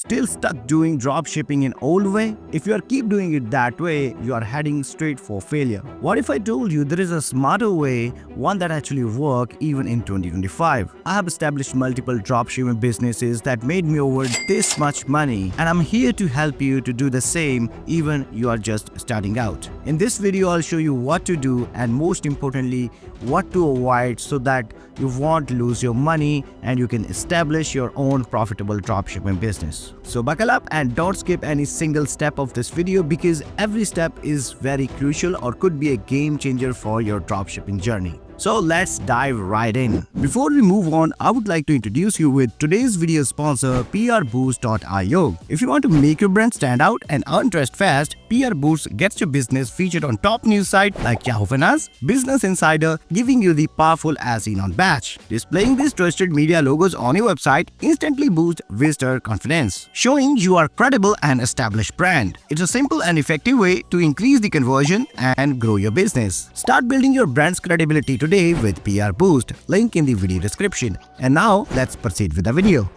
Still stuck doing dropshipping in old way? If you are keep doing it that way, you are heading straight for failure. What if I told you there is a smarter way, one that actually work even in 2025? I have established multiple dropshipping businesses that made me over this much money, and I'm here to help you to do the same even you are just starting out. In this video, I'll show you what to do and most importantly, what to avoid so that you won't lose your money and you can establish your own profitable dropshipping business. So buckle up and don't skip any single step of this video because every step is very crucial or could be a game changer for your dropshipping journey. So let's dive right in. Before we move on, I would like to introduce you with today's video sponsor 𝗶𝗶𝗀𝘀. If you want to make your brand stand out and earn trust fast, 𝗶𝗶𝗀𝘀 gets your business featured on top news site like Yahoo Business Insider, giving you the powerful as seen on badge. Displaying these trusted media logos on your website instantly boosts visitor confidence, showing you are credible and established brand. It's a simple and effective way to increase the conversion and grow your business. Start building your brand's credibility today with 𝗶𝗶𝗀𝘀, link in the video description. And now let's proceed with the video.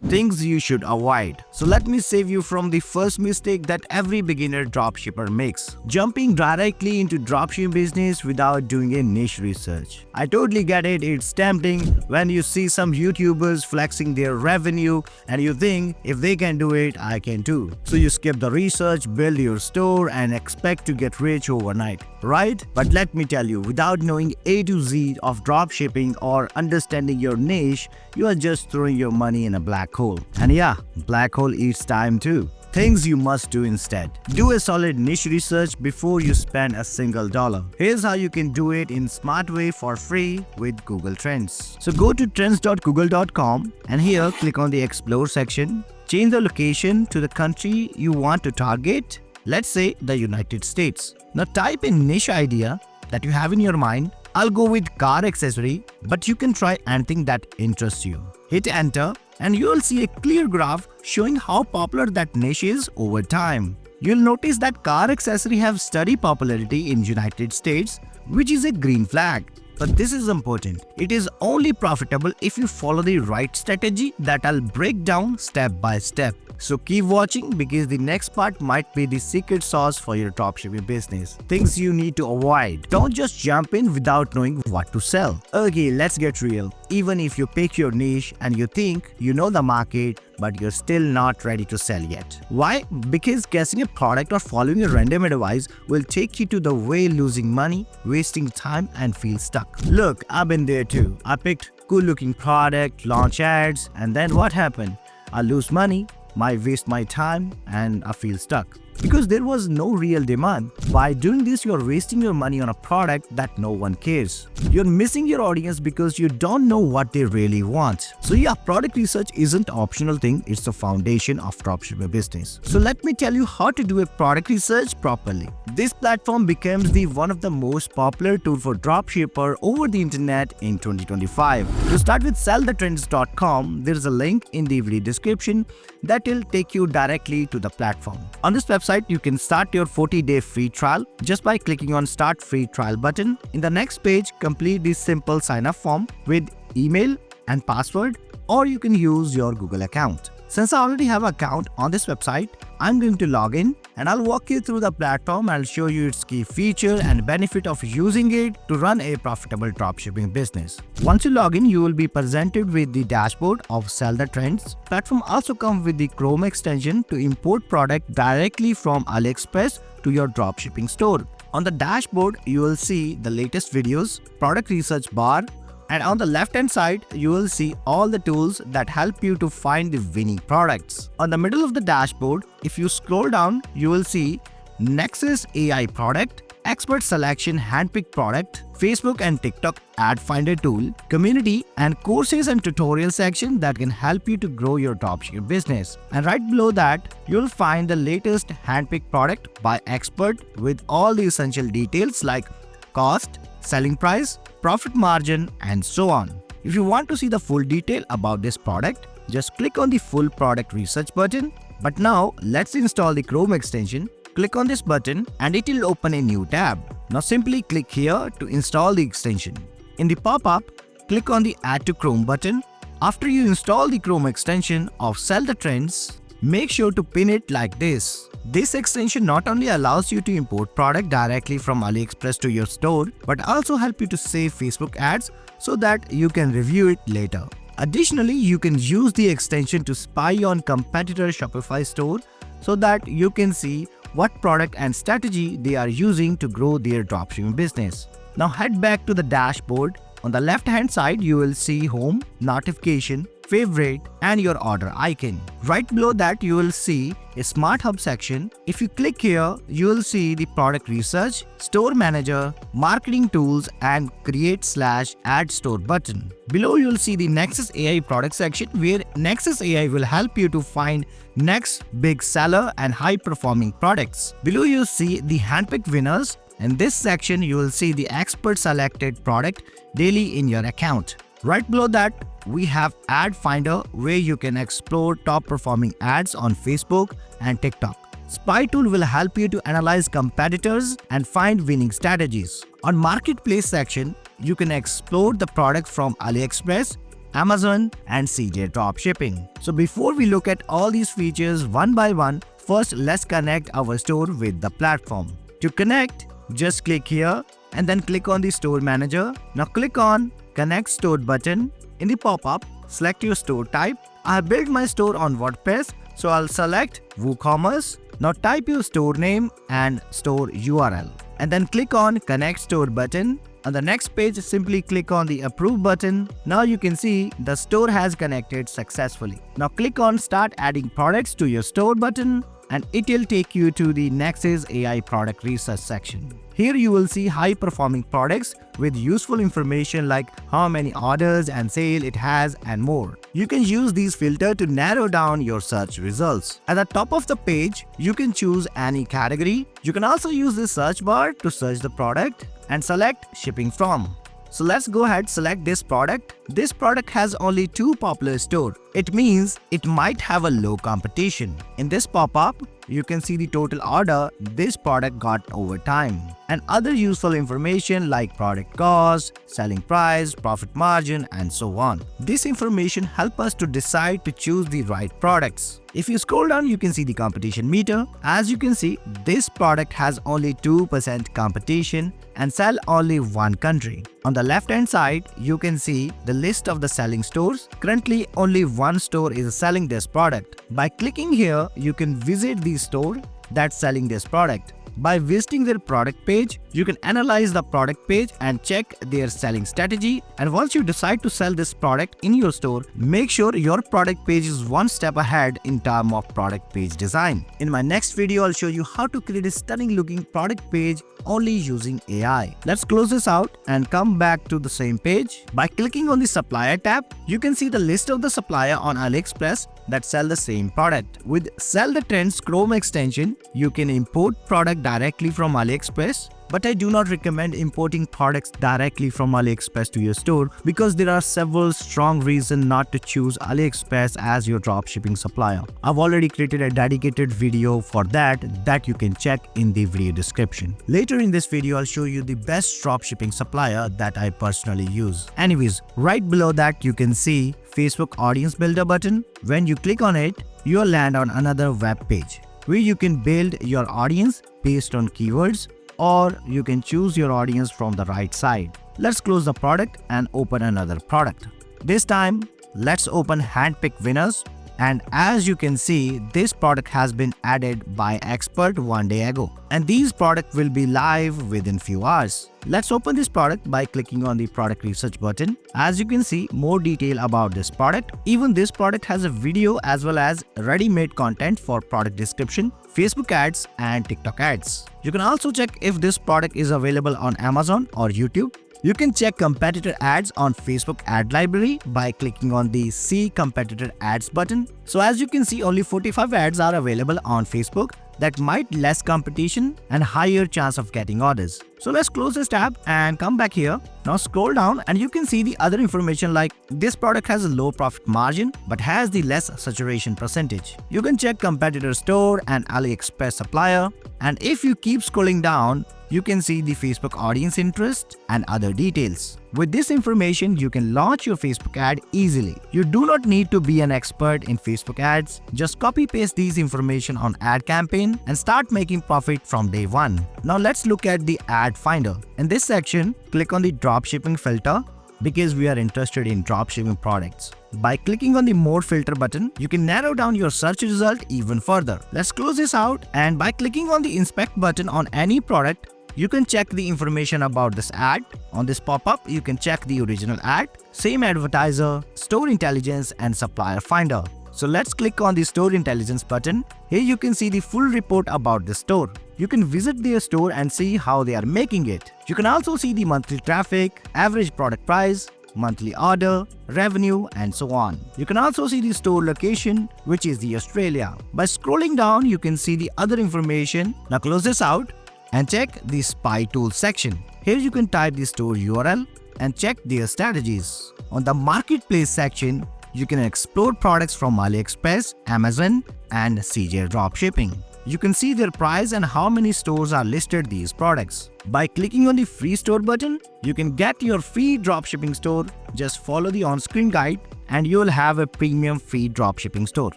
Things you should avoid. So let me save you from the first mistake that every beginner dropshipper makes: jumping directly into dropshipping business without doing a niche research. I totally get it, it's tempting when you see some YouTubers flexing their revenue and you think if they can do it, I can too. So you skip the research, build your store and expect to get rich overnight, right? But let me tell you, without knowing A to Z of dropshipping or understanding your niche, you are just throwing your money in a black hole. And yeah, black hole eats time too. Things you must do instead. Do a solid niche research before you spend a single dollar. Here's how you can do it in smart way for free with Google Trends. So go to trends.google.com and here click on the explore section. Change the location to the country you want to target. Let's say the United States. Now type in niche idea that you have in your mind. I'll go with car accessory, but you can try anything that interests you. Hit enter and you'll see a clear graph showing how popular that niche is over time. You'll notice that car accessory have steady popularity in United States, which is a green flag. But this is important. It is only profitable if you follow the right strategy that I'll break down step by step. So keep watching because the next part might be the secret sauce for your dropshipping business. Things you need to avoid. Don't just jump in without knowing what to sell. Okay, let's get real. Even if you pick your niche and you think you know the market, but you're still not ready to sell yet. Why? Because guessing a product or following a random advice will take you to the way losing money, wasting time and feel stuck. Look, I've been there too. I picked cool looking product, launch ads, and then what happened? I lose money, might waste my time and I feel stuck because there was no real demand. By doing this, you're wasting your money on a product that no one cares. You're missing your audience because you don't know what they really want. So yeah, product research isn't an optional thing, it's the foundation of dropshipping business. So let me tell you how to do a product research properly. This platform becomes one of the most popular tool for dropshipper over the internet in 2025. To start with 𝗀𝗏𝗀𝗀.com, there is a link in the video description that will take you directly to the platform. On this website, you can start your 40-day free trial just by clicking on Start Free Trial button. In the next page, complete this simple sign-up form with email and password, or you can use your Google account. Since I already have an account on this website, I'm going to log in and I'll walk you through the platform. I'll show you its key feature and benefit of using it to run a profitable dropshipping business. Once you log in, you will be presented with the dashboard of 𝗀𝗏𝗀𝘀. Platform also comes with the Chrome extension to import product directly from AliExpress to your dropshipping store. On the dashboard, you will see the latest videos, product research bar, and on the left hand side, you will see all the tools that help you to find the winning products. On the middle of the dashboard, if you scroll down, you will see Nexus AI product, expert selection handpicked product, Facebook and TikTok ad finder tool, community and courses and tutorial section that can help you to grow your dropshipping business. And right below that, you'll find the latest handpicked product by expert with all the essential details like cost, selling price, profit margin, and so on. If you want to see the full detail about this product, just click on the full product research button. But now let's install the Chrome extension. Click on this button and it will open a new tab. Now simply click here to install the extension. In the pop-up, click on the Add to Chrome button. After you install the Chrome extension of 𝗀𝗏𝗀𝗀𝘀, make sure to pin it like this. This extension not only allows you to import product directly from AliExpress to your store, but also help you to save Facebook ads so that you can review it later. Additionally, you can use the extension to spy on competitor Shopify store so that you can see what product and strategy they are using to grow their dropshipping business. Now head back to the dashboard. On the left hand side, you will see home, notification, favorite and your order icon. Right below that, you will see a Smart Hub section. If you click here, you will see the product research, store manager, marketing tools and create/add store button. Below you will see the Nexus AI product section where Nexus AI will help you to find next big seller and high performing products. Below you see the handpicked winners. In this section, you will see the expert selected product daily in your account. Right below that, we have Ad Finder where you can explore top performing ads on Facebook and TikTok. Spy Tool will help you to analyze competitors and find winning strategies. On Marketplace section, you can explore the product from AliExpress, Amazon and CJ Dropshipping. So before we look at all these features one by one, first let's connect our store with the platform. To connect, just click here and then click on the store manager. Now click on Connect Store button. In the pop-up, select your store type. I have built my store on WordPress, so I'll select WooCommerce. Now type your store name and store URL and then click on Connect Store button. On the next page, simply click on the Approve button. Now you can see the store has connected successfully. Now click on Start Adding Products to your store button and it will take you to the Nexus AI product research section. Here you will see high performing products with useful information like how many orders and sale it has and more. You can use these filters to narrow down your search results. At the top of the page, you can choose any category. You can also use the search bar to search the product and select shipping from. So let's go ahead, select this product. This product has only 2 popular stores. It means it might have a low competition. In this pop-up, you can see the total order this product got over time and other useful information like product cost, selling price, profit margin and so on. This information helps us to decide to choose the right products. If you scroll down, you can see the competition meter. As you can see, this product has only 2% competition and sell only one country. On the left hand side, you can see the list of the selling stores. Currently, only one store is selling this product. By clicking here, you can visit the store that's selling this product. By visiting their product page, you can analyze the product page and check their selling strategy. And once you decide to sell this product in your store, make sure your product page is one step ahead in terms of product page design. In my next video, I'll show you how to create a stunning looking product page only using AI. Let's close this out and come back to the same page. By clicking on the supplier tab, you can see the list of the supplier on AliExpress that sell the same product. With Sell the Trends Chrome extension, you can import product directly from AliExpress. But I do not recommend importing products directly from AliExpress to your store because there are several strong reasons not to choose AliExpress as your dropshipping supplier. I've already created a dedicated video for that you can check in the video description. Later in this video, I'll show you the best dropshipping supplier that I personally use. Anyways, right below that you can see Facebook Audience Builder button. When you click on it, you'll land on another web page where you can build your audience based on keywords, or you can choose your audience from the right side. Let's close the product and open another product. This time, let's open Handpick Winners. And as you can see, this product has been added by expert one day ago. And these products will be live within few hours. Let's open this product by clicking on the product research button. As you can see, more detail about this product. Even this product has a video as well as ready-made content for product description, Facebook ads and TikTok ads. You can also check if this product is available on Amazon or YouTube. You can check competitor ads on Facebook ad library by clicking on the See Competitor Ads button. So as you can see, only 45 ads are available on Facebook that might less competition and higher chance of getting orders. So let's close this tab and come back here. Now scroll down and you can see the other information like this product has a low profit margin but has the less saturation percentage. You can check competitor store and AliExpress supplier, and if you keep scrolling down, you can see the Facebook audience interest and other details. With this information, you can launch your Facebook ad easily. You do not need to be an expert in Facebook ads. Just copy paste these information on ad campaign and start making profit from day one. Now let's look at the ad finder. In this section, click on the dropshipping filter because we are interested in dropshipping products. By clicking on the more filter button, you can narrow down your search result even further. Let's close this out, and by clicking on the inspect button on any product, you can check the information about this ad. On this pop-up, you can check the original ad, same advertiser, store intelligence, and supplier finder. So let's click on the store intelligence button. Here you can see the full report about the store. You can visit their store and see how they are making it. You can also see the monthly traffic, average product price, monthly order, revenue, and so on. You can also see the store location, which is the Australia. By scrolling down, you can see the other information. Now close this out and check the spy tools section. Here you can type the store URL and check their strategies. On the marketplace section, you can explore products from AliExpress, Amazon, and CJ Dropshipping. You can see their price and how many stores are listed these products. By clicking on the free store button, you can get your free dropshipping store. Just follow the on-screen guide and you'll have a premium free dropshipping store.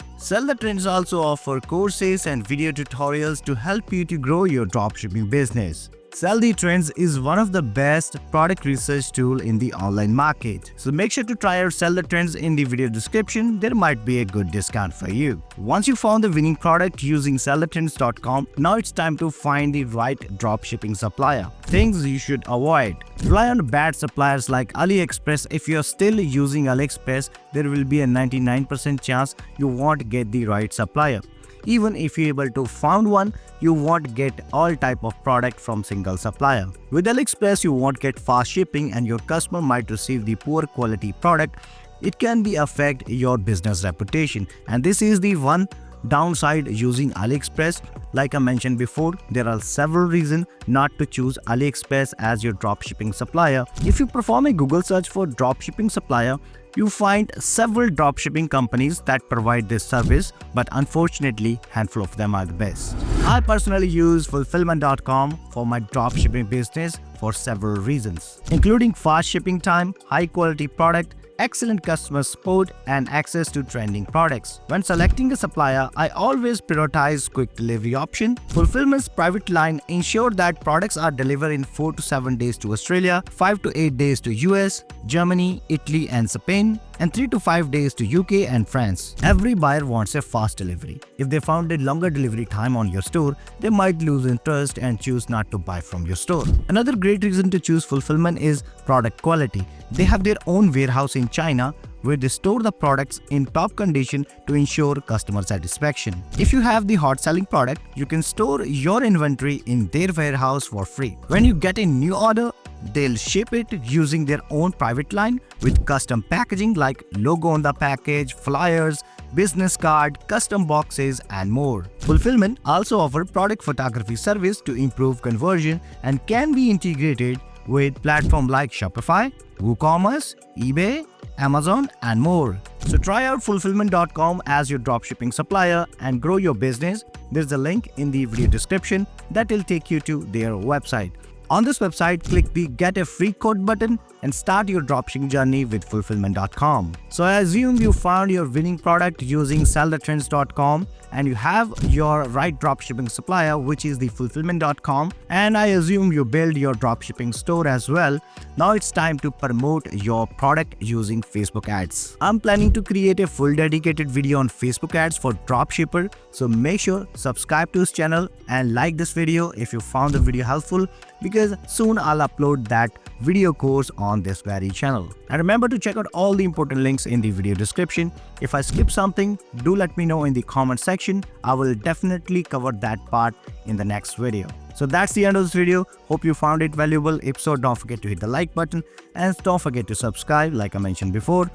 𝗲𝗁 also offer courses and video tutorials to help you to grow your dropshipping business. 𝗲𝗁 is one of the best product research tool in the online market. So make sure to try out 𝗲𝗁 in the video description. There might be a good discount for you. Once you found the winning product using 𝗲𝗁.com, now it's time to find the right dropshipping supplier. Things you should avoid. Rely on bad suppliers like AliExpress. If you're still using AliExpress, there will be a 99% chance you won't get the right supplier. Even if you're able to find one, you won't get all type of product from single supplier. With AliExpress, you won't get fast shipping and your customer might receive the poor quality product. It can be affect your business reputation, and this is the one downside using AliExpress. Like I mentioned before, there are several reasons not to choose AliExpress as your dropshipping supplier. If you perform a Google search for dropshipping supplier, you find several dropshipping companies that provide this service, but unfortunately, handful of them are the best. I personally use 𝗲𝗁.com for my dropshipping business for several reasons, including fast shipping time, high quality product, excellent customer support, and access to trending products. When selecting a supplier, I always prioritize quick delivery option. 𝗲𝗁's private line ensure that products are delivered in 4 to 7 days to Australia, 5 to 8 days to US, Germany, Italy, and Spain, and 3 to 5 days to UK and France. Every buyer wants a fast delivery. If they found a longer delivery time on your store, they might lose interest and choose not to buy from your store. Another great reason to choose 𝗲𝗁 is product quality. They have their own warehouse in China where they store the products in top condition to ensure customer satisfaction. If you have the hot selling product, you can store your inventory in their warehouse for free. When you get a new order, they'll ship it using their own private line with custom packaging like logo on the package, flyers, business card, custom boxes, and more. 𝗲𝗁 also offer product photography service to improve conversion and can be integrated with platforms like Shopify, WooCommerce, eBay, Amazon, and more. So try out 𝗲𝗁.com as your dropshipping supplier and grow your business. There's a link in the video description that will take you to their website. On this website, click the Get a Free Code button and start your dropshipping journey with 𝗲𝗁.com. So I assume you found your winning product using 𝗲𝗁.com and you have your right dropshipping supplier, which is the 𝗲𝗁.com, and I assume you build your dropshipping store as well. Now it's time to promote your product using Facebook ads. I'm planning to create a full dedicated video on Facebook ads for dropshipper, so make sure subscribe to this channel and like this video if you found the video helpful, because soon I'll upload that video course on this very channel. And remember to check out all the important links in the video description. If I skip something, do let me know in the comment section. I will definitely cover that part in the next video. So that's the end of this video. Hope you found it valuable. If so, don't forget to hit the like button and don't forget to subscribe like I mentioned before.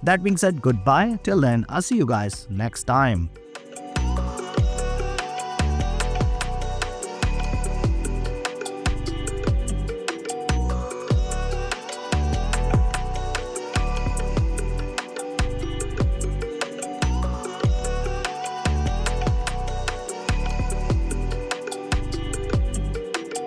That being said, goodbye. Till then, I'll see you guys next time.